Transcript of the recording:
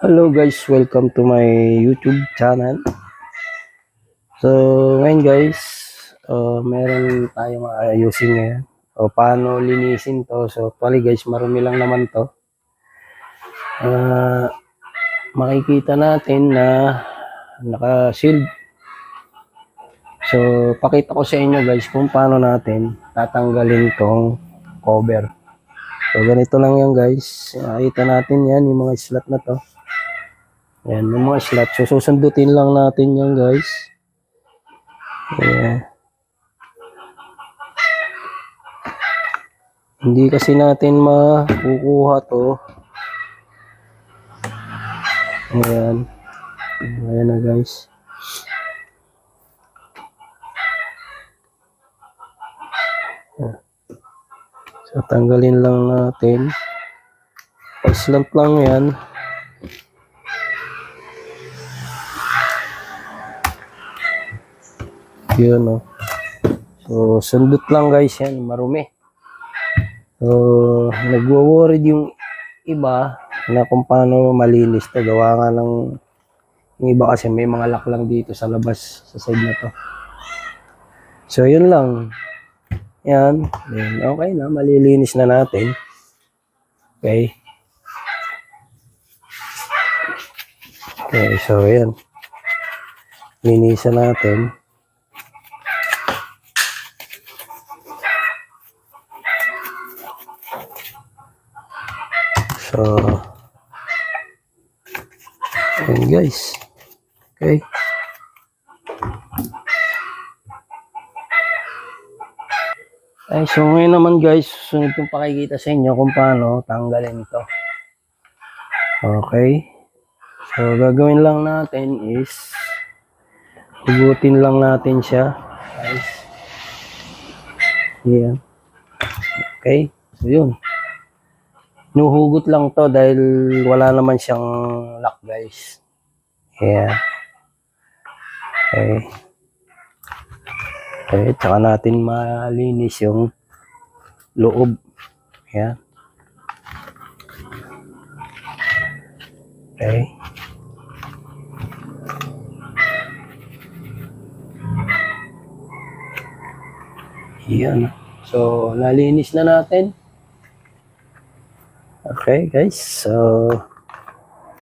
Hello guys, welcome to my YouTube channel. So ngayon guys, meron tayong ayusin ngayon. O paano linisin to. So actually guys, marumi lang naman to. Makikita natin na naka-shield. So pakita ko sa inyo guys kung paano natin tatanggalin tong cover. So ganito lang yan guys. Nakita natin yan, yung mga slot na to. Ayan, yung mga slot. So susundutin lang natin yan guys. Ayan. Hindi kasi natin makukuha to. Ayan. Ayan na guys. So tanggalin lang natin. Slant lang yan. Yun o. So sundot lang guys yan. Marumi. So nagwo-worried yung iba na kung paano malinis to. Gawa nga ng yung iba kasi may mga lock lang dito sa labas sa side na to. So yun lang. Yan. Then, okay na. Malilinis na natin. Okay. Okay. So yan. Linisan natin. So, ayan guys. Okay. Ay, so ngayon naman guys, susunod kong pakikita sa inyo kung paano tanggalin ito. Okay. So, gagawin lang natin is hugutin lang natin siya. Guys. Yan. Okay. So, yun. Nuhugot lang to dahil wala naman siyang lock guys. Yeah. Okay. Okay, tsaka natin malinis yung loob. Yeah. Okay. Yan. So, nalinis na natin. Okay guys. So,